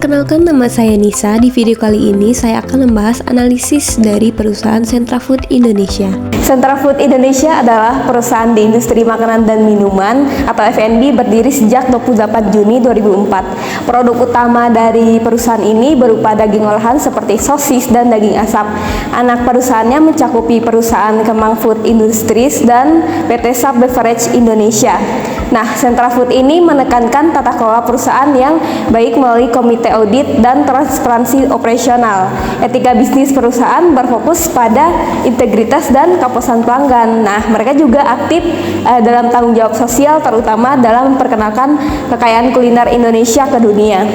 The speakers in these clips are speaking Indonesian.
Perkenalkan, nama saya Nisa. Di video kali ini saya akan membahas analisis dari perusahaan Sentra Food Indonesia. Sentra Food Indonesia adalah perusahaan di industri makanan dan minuman atau F&B berdiri sejak 28 Juni 2004. Produk utama dari perusahaan ini berupa daging olahan seperti sosis dan daging asap. Anak perusahaannya mencakupi perusahaan Kemang Food Industries dan PT Sub Beverage Indonesia. Nah, Sentra Food ini menekankan tata kelola perusahaan yang baik melalui komite audit dan transparansi operasional. Etika bisnis perusahaan berfokus pada integritas dan kepuasan pelanggan. Nah, mereka juga aktif dalam tanggung jawab sosial, terutama dalam memperkenalkan kekayaan kuliner Indonesia ke dunia.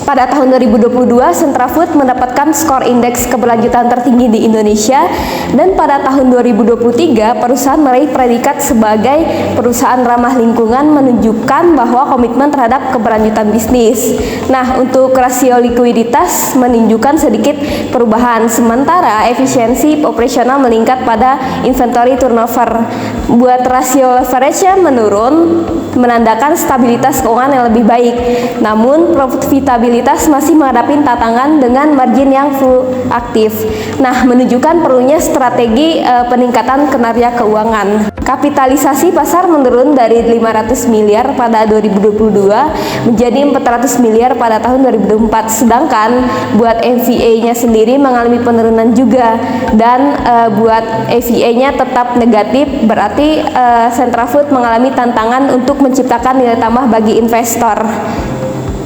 Pada tahun 2022, Sentra Food mendapatkan skor indeks keberlanjutan tertinggi di Indonesia, dan pada tahun 2023 perusahaan meraih predikat sebagai perusahaan ramah lingkungan, menunjukkan bahwa komitmen terhadap keberlanjutan bisnis. Nah, untuk rasio likuiditas menunjukkan sedikit perubahan, sementara efisiensi operasional meningkat pada inventory turnover. Buat rasio leverage-nya menurun, menandakan stabilitas keuangan yang lebih baik. Namun profitabilitas masih menghadapi tantangan dengan margin yang fluktuatif. Nah, menunjukkan perlunya strategi peningkatan kinerja keuangan. Kapitalisasi pasar menurun dari 500 miliar pada 2022 menjadi 400 miliar pada tahun 2024. Sedangkan buat EVA-nya sendiri mengalami penurunan juga, dan buat EVA-nya tetap negatif, berarti Sentra Food mengalami tantangan untuk menciptakan nilai tambah bagi investor.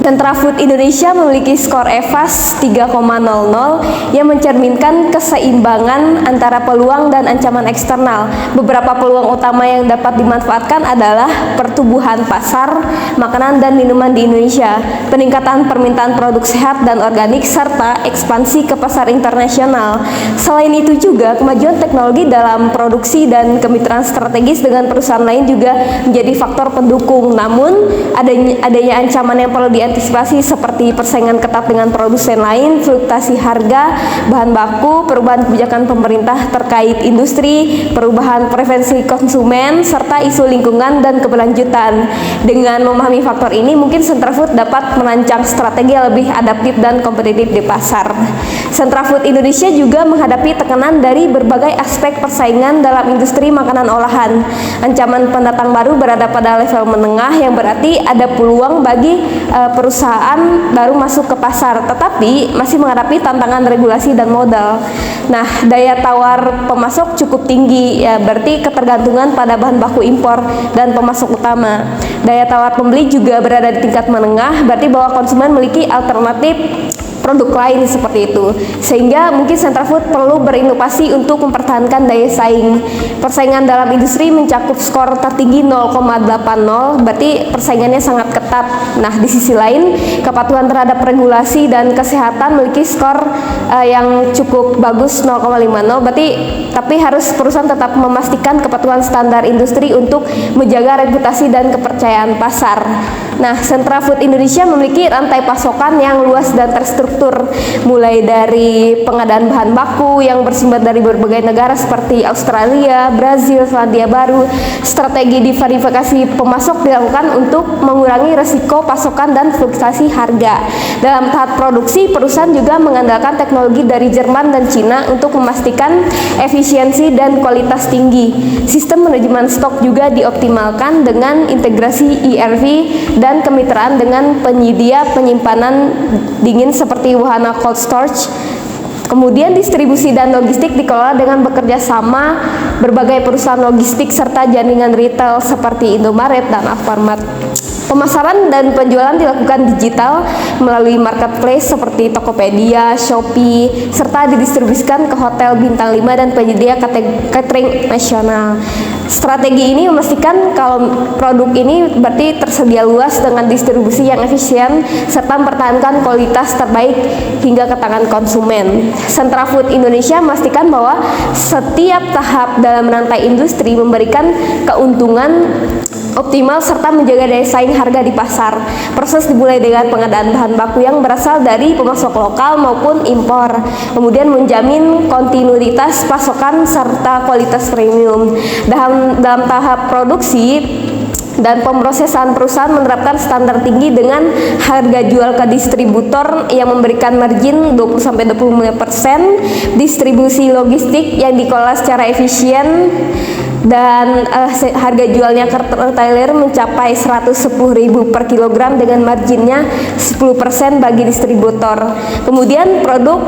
Sentra Food Indonesia memiliki skor EVAS 3,00 yang mencerminkan keseimbangan antara peluang dan ancaman eksternal. Beberapa peluang utama yang dapat dimanfaatkan adalah pertumbuhan pasar makanan dan minuman di Indonesia, peningkatan permintaan produk sehat dan organik, serta ekspansi ke pasar internasional. Selain itu juga kemajuan teknologi dalam produksi dan kemitraan strategis dengan perusahaan lain juga menjadi faktor pendukung. Namun adanya ancaman yang perlu antisipasi seperti persaingan ketat dengan produsen lain, fluktuasi harga bahan baku, perubahan kebijakan pemerintah terkait industri, perubahan preferensi konsumen, serta isu lingkungan dan keberlanjutan. Dengan memahami faktor ini, mungkin Sentra Food dapat merancang strategi yang lebih adaptif dan kompetitif di pasar. Sentra Food Indonesia juga menghadapi tekanan dari berbagai aspek persaingan dalam industri makanan olahan. Ancaman pendatang baru berada pada level menengah, yang berarti ada peluang bagi perusahaan baru masuk ke pasar, tetapi masih menghadapi tantangan regulasi dan modal. Nah, daya tawar pemasok cukup tinggi, ya berarti ketergantungan pada bahan baku impor dan pemasok utama. Daya tawar pembeli juga berada di tingkat menengah, berarti bahwa konsumen memiliki alternatif produk lain seperti itu, sehingga mungkin Sentra Food perlu berinovasi untuk mempertahankan daya saing. Persaingan dalam industri mencakup skor tertinggi 0,80, berarti persaingannya sangat ketat. Nah, di sisi lain kepatuhan terhadap regulasi dan kesehatan memiliki skor yang cukup bagus 0,50, berarti tapi harus perusahaan tetap memastikan kepatuhan standar industri untuk menjaga reputasi dan kepercayaan pasar. Nah, Sentra Food Indonesia memiliki rantai pasokan yang luas dan terstruktur, mulai dari pengadaan bahan baku yang bersumber dari berbagai negara seperti Australia, Brazil, Selandia Baru. Strategi diversifikasi pemasok dilakukan untuk mengurangi resiko pasokan dan fluktuasi harga. Dalam tahap produksi, perusahaan juga mengandalkan teknologi dari Jerman dan Cina untuk memastikan efisiensi dan kualitas tinggi. Sistem manajemen stok juga dioptimalkan dengan integrasi ERP dan kemitraan dengan penyedia penyimpanan dingin seperti wahana cold storage. Kemudian distribusi dan logistik dikelola dengan bekerja sama berbagai perusahaan logistik serta jaringan retail seperti Indomaret dan Alfamart. Pemasaran dan penjualan dilakukan digital melalui marketplace seperti Tokopedia, Shopee, serta didistribusikan ke hotel bintang 5 dan penyedia catering nasional. Strategi ini memastikan kalau produk ini berarti tersedia luas dengan distribusi yang efisien serta mempertahankan kualitas terbaik hingga ke tangan konsumen. Sentra Food Indonesia memastikan bahwa setiap tahap dalam rantai industri memberikan keuntungan optimal serta menjaga daya saing harga di pasar. Proses dimulai dengan pengadaan bahan baku yang berasal dari pemasok lokal maupun impor, kemudian menjamin kontinuitas pasokan serta kualitas premium. Dalam tahap produksi, dan pemrosesan. Perusahaan menerapkan standar tinggi dengan harga jual ke distributor yang memberikan margin 20-25%, distribusi logistik yang dikelola secara efisien, dan harga jualnya ke retailer mencapai 110.000 per kilogram dengan marginnya 10% bagi distributor. Kemudian produk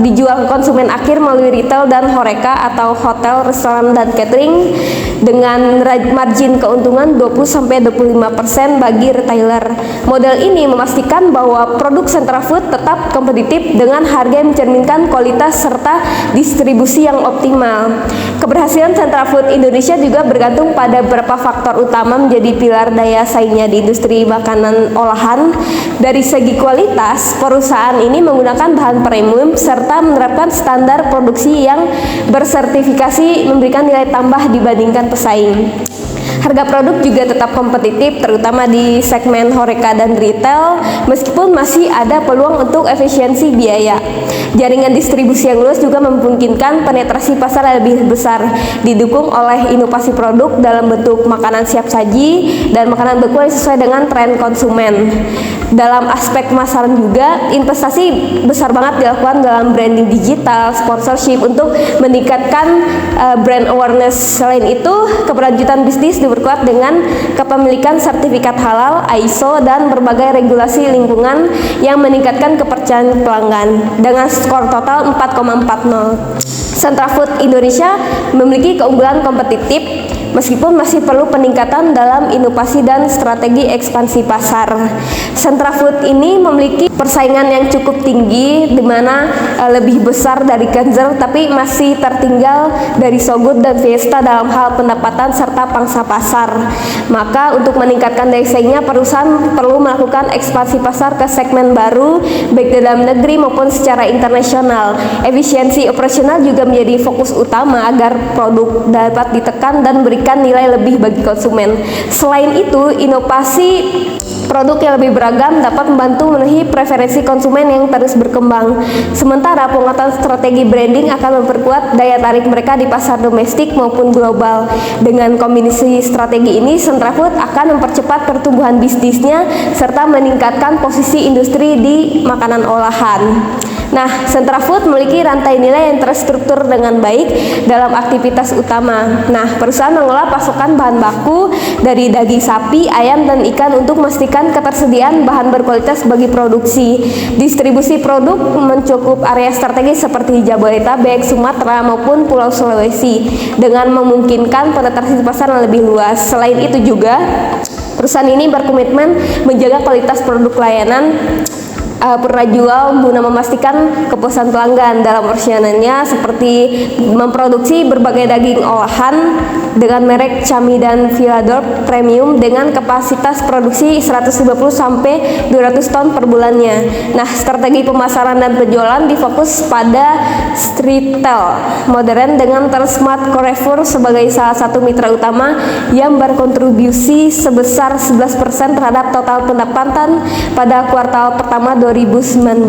dijual ke konsumen akhir melalui retail dan horeca atau hotel, restoran, dan catering dengan margin keuntungan 20-25% bagi retailer. Model ini memastikan bahwa produk Sentra Food tetap kompetitif dengan harga yang mencerminkan kualitas serta distribusi yang optimal. Keberhasilan Sentra Food Indonesia juga bergantung pada beberapa faktor utama menjadi pilar daya saingnya di industri makanan olahan. Dari segi kualitas, perusahaan ini menggunakan bahan premium serta menerapkan standar produksi yang bersertifikasi, memberikan nilai tambah dibandingkan pesaing. Harga produk juga tetap kompetitif, terutama di segmen horeca dan retail, meskipun masih ada peluang untuk efisiensi biaya. Jaringan distribusi yang luas juga memungkinkan penetrasi pasar yang lebih besar, didukung oleh inovasi produk dalam bentuk makanan siap saji dan makanan beku yang sesuai dengan tren konsumen. Dalam aspek pemasaran juga, investasi besar banget dilakukan dalam branding digital, sponsorship untuk meningkatkan brand awareness. Selain itu, keberlanjutan bisnis diperkuat dengan kepemilikan sertifikat halal, ISO, dan berbagai regulasi lingkungan yang meningkatkan kepercayaan pelanggan. Dengan skor total 4,40, Sentra Food Indonesia memiliki keunggulan kompetitif meskipun masih perlu peningkatan dalam inovasi dan strategi ekspansi pasar. Sentra Food ini memiliki persaingan yang cukup tinggi, di mana lebih besar dari Ganjar tapi masih tertinggal dari Sogut dan Fiesta dalam hal pendapatan serta pangsa pasar. Maka untuk meningkatkan daya saingnya, perusahaan perlu melakukan ekspansi pasar ke segmen baru baik dalam negeri maupun secara internasional. Efisiensi operasional juga menjadi fokus utama agar produk dapat ditekan dan berikan nilai lebih bagi konsumen. Selain itu, inovasi produk yang lebih beragam dapat membantu memenuhi preferensi konsumen yang terus berkembang. Sementara penguatan strategi branding akan memperkuat daya tarik mereka di pasar domestik maupun global. Dengan kombinasi strategi ini, Sentra Food akan mempercepat pertumbuhan bisnisnya serta meningkatkan posisi industri di makanan olahan. Nah, Sentra Food memiliki rantai nilai yang terstruktur dengan baik dalam aktivitas utama. Nah, perusahaan mengelola pasokan bahan baku dari daging sapi, ayam, dan ikan untuk memastikan ketersediaan bahan berkualitas bagi produksi. Distribusi produk mencakup area strategis seperti Jabodetabek, Sumatera, maupun Pulau Sulawesi dengan memungkinkan penetrasi pasar yang lebih luas. Selain itu juga, perusahaan ini berkomitmen menjaga kualitas produk layanan pernah jual guna memastikan kepuasan pelanggan dalam operasionalnya, seperti memproduksi berbagai daging olahan dengan merek Chami dan Villador Premium dengan kapasitas produksi 150 sampai 200 ton per bulannya. Nah, strategi pemasaran dan penjualan difokus pada street retail modern dengan Transmart Carrefour sebagai salah satu mitra utama yang berkontribusi sebesar 11% terhadap total pendapatan pada kuartal pertama 2019.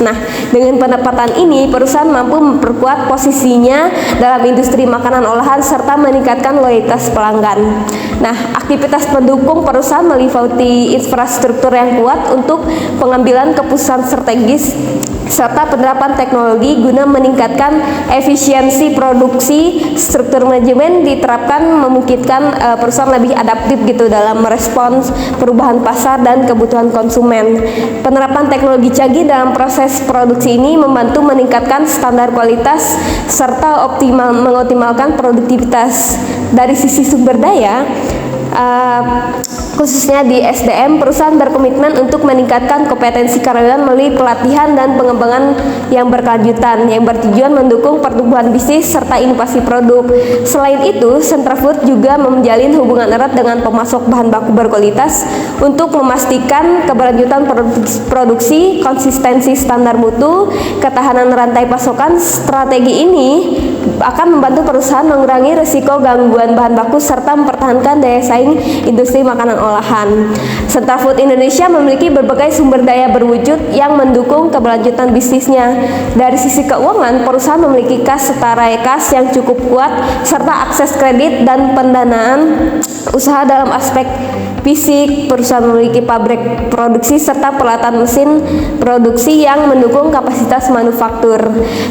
Nah, dengan pendapatan ini, perusahaan mampu memperkuat posisinya dalam industri makanan olahan serta meningkatkan loyalitas pelanggan. Nah, aktivitas pendukung perusahaan meliputi infrastruktur yang kuat untuk pengambilan keputusan strategis serta penerapan teknologi guna meningkatkan efisiensi produksi. Struktur manajemen diterapkan memungkinkan perusahaan lebih adaptif gitu dalam merespons perubahan pasar dan kebutuhan konsumen. Penerapan teknologi canggih dalam proses produksi ini membantu meningkatkan standar kualitas serta mengoptimalkan produktivitas. Dari sisi sumber daya, khususnya di SDM, perusahaan berkomitmen untuk meningkatkan kompetensi karyawan melalui pelatihan dan pengembangan yang berkelanjutan yang bertujuan mendukung pertumbuhan bisnis serta inovasi produk. Selain itu, Sentra Food juga menjalin hubungan erat dengan pemasok bahan baku berkualitas untuk memastikan keberlanjutan produksi, konsistensi standar mutu, ketahanan rantai pasokan. Strategi ini akan membantu perusahaan mengurangi risiko gangguan bahan baku serta mempertahankan daya saing industri makanan olahan. Sentra Food Indonesia memiliki berbagai sumber daya berwujud yang mendukung keberlanjutan bisnisnya. Dari sisi keuangan, perusahaan memiliki kas setara kas yang cukup kuat serta akses kredit dan pendanaan usaha. Dalam aspek fisik, perusahaan memiliki pabrik produksi serta peralatan mesin produksi yang mendukung kapasitas manufaktur.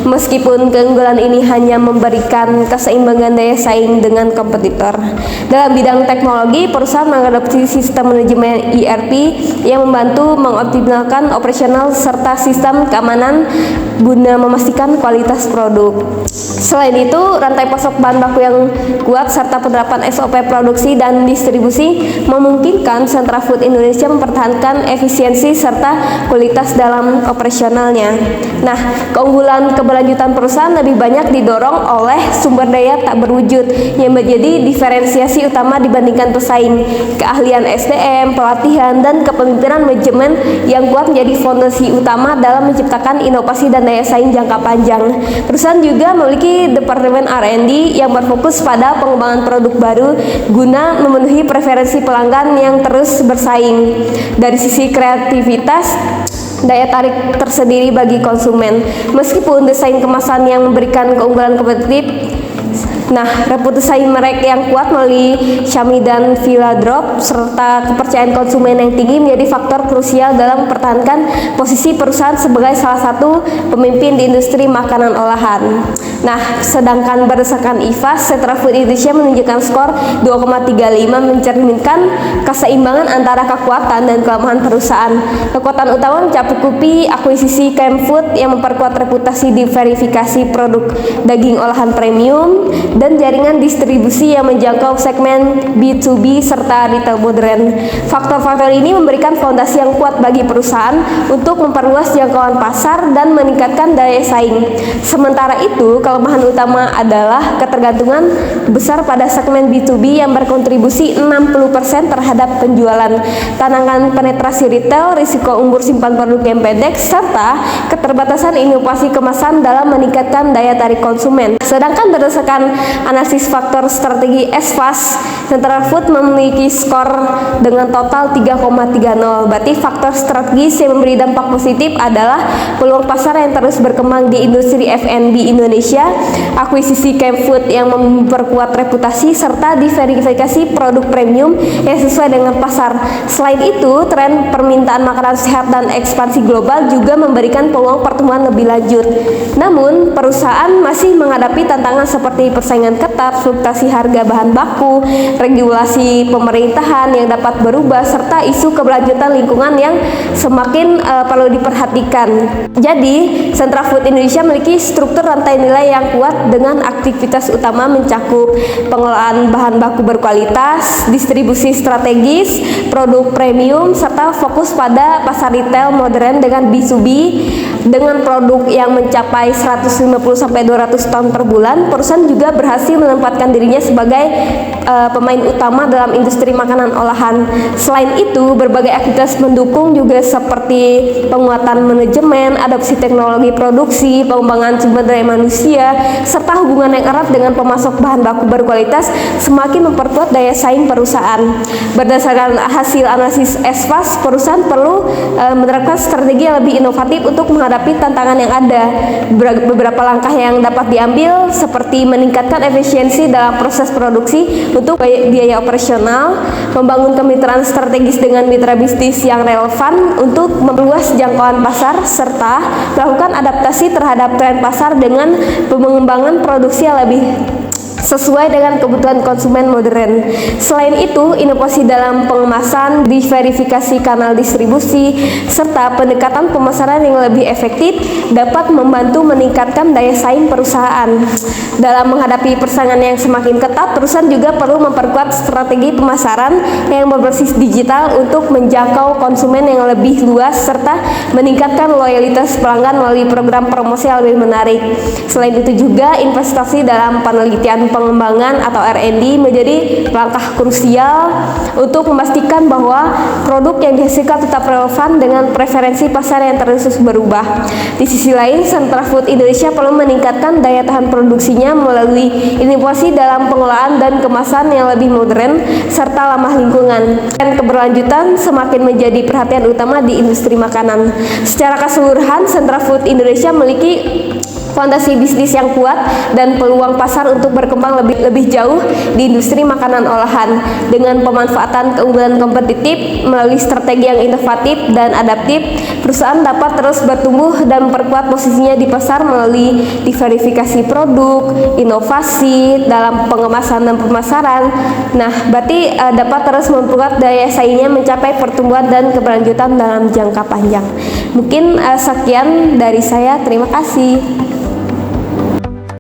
Meskipun keunggulan ini hanya memberikan keseimbangan daya saing dengan kompetitor. Dalam bidang teknologi, perusahaan mengadopsi sistem manajemen ERP yang membantu mengoptimalkan operasional serta sistem keamanan guna memastikan kualitas produk. Selain itu, rantai pasok bahan baku yang kuat serta penerapan SOP produksi dan distribusi memungkinkan Sentra Food Indonesia mempertahankan efisiensi serta kualitas dalam operasionalnya. Nah, keunggulan keberlanjutan perusahaan lebih banyak didorong oleh sumber daya tak berwujud yang menjadi diferensiasi utama dibandingkan pesaing. Keahlian SDM, pelatihan, dan kepemimpinan manajemen yang kuat menjadi fondasi utama dalam menciptakan inovasi dan daya saing jangka panjang. Perusahaan juga memiliki departemen R&D yang berfokus pada pengembangan produk baru guna memenuhi preferensi pelanggan yang terus bersaing. Dari sisi kreativitas, daya tarik tersendiri bagi konsumen. Meskipun desain kemasan yang memberikan keunggulan kompetitif, reputasi merek yang kuat melalui Xiaomi dan Villa Drop serta kepercayaan konsumen yang tinggi menjadi faktor krusial dalam mempertahankan posisi perusahaan sebagai salah satu pemimpin di industri makanan olahan. Sedangkan berdasarkan IFAS, Sentra Food Indonesia menunjukkan skor 2,35 mencerminkan keseimbangan antara kekuatan dan kelemahan perusahaan. Kekuatan utama mencakupi akuisisi Kemfood yang memperkuat reputasi di verifikasi produk daging olahan premium dan jaringan distribusi yang menjangkau segmen B2B serta retail modern. Faktor-faktor ini memberikan fondasi yang kuat bagi perusahaan untuk memperluas jangkauan pasar dan meningkatkan daya saing. Sementara itu, kelemahan utama adalah ketergantungan besar pada segmen B2B yang berkontribusi 60% terhadap penjualan, tantangan penetrasi retail, risiko umur simpan produk yang pendek, serta keterbatasan inovasi kemasan dalam meningkatkan daya tarik konsumen. Sedangkan berdasarkan analisis faktor strategi SFAS, Sentra Food memiliki skor dengan total 3,30. Berarti faktor strategis yang memberi dampak positif adalah peluang pasar yang terus berkembang di industri F&B Indonesia, akuisisi Kemfood yang memperkuat reputasi, serta diverifikasi produk premium yang sesuai dengan pasar. Selain itu, tren permintaan makanan sehat dan ekspansi global juga memberikan peluang pertumbuhan lebih lanjut. Namun, perusahaan masih menghadapi tantangan seperti persaingan ketat, fluktuasi harga bahan baku, regulasi pemerintahan yang dapat berubah, serta isu keberlanjutan lingkungan yang semakin perlu diperhatikan. Jadi, Sentra Food Indonesia memiliki struktur rantai nilai yang kuat dengan aktivitas utama mencakup pengelolaan bahan baku berkualitas, distribusi strategis, produk premium, serta fokus pada pasar retail modern dengan B2B. Dengan produk yang mencapai 150-200 ton per bulan, perusahaan juga berhasil menempatkan dirinya sebagai pemain utama dalam industri makanan olahan. Selain itu, berbagai aktivitas mendukung juga seperti penguatan manajemen, adopsi teknologi produksi, pengembangan sumber daya manusia, serta hubungan yang erat dengan pemasok bahan baku berkualitas semakin memperkuat daya saing perusahaan. Berdasarkan hasil analisis SFAS, perusahaan perlu menerapkan strategi yang lebih inovatif untuk menghadapi tantangan yang ada. Beberapa langkah yang dapat diambil seperti meningkatkan efisiensi dalam proses produksi untuk biaya operasional, membangun kemitraan strategis dengan mitra bisnis yang relevan untuk memperluas jangkauan pasar, serta melakukan adaptasi terhadap tren pasar dengan pengembangan produksi yang lebih sesuai dengan kebutuhan konsumen modern. Selain itu, inovasi dalam pengemasan, diverifikasi kanal distribusi, serta pendekatan pemasaran yang lebih efektif dapat membantu meningkatkan daya saing perusahaan. Dalam menghadapi persaingan yang semakin ketat, perusahaan juga perlu memperkuat strategi pemasaran yang berbasis digital untuk menjangkau konsumen yang lebih luas serta meningkatkan loyalitas pelanggan melalui program promosi yang lebih menarik. Selain itu juga investasi dalam penelitian pengembangan atau R&D menjadi langkah krusial untuk memastikan bahwa produk yang dihasilkan tetap relevan dengan preferensi pasar yang terus berubah. Di sisi lain, Sentra Food Indonesia perlu meningkatkan daya tahan produksinya melalui inovasi dalam pengelolaan dan kemasan yang lebih modern serta ramah lingkungan. Dan keberlanjutan semakin menjadi perhatian utama di industri makanan. Secara keseluruhan, Sentra Food Indonesia memiliki fondasi bisnis yang kuat dan peluang pasar untuk berkembang lebih jauh di industri makanan olahan. Dengan pemanfaatan keunggulan kompetitif melalui strategi yang inovatif dan adaptif, perusahaan dapat terus bertumbuh dan memperkuat posisinya di pasar melalui diverifikasi produk, inovasi dalam pengemasan dan pemasaran. Nah, berarti dapat terus memperkuat daya saingnya mencapai pertumbuhan dan keberlanjutan dalam jangka panjang. Mungkin sekian dari saya. Terima kasih.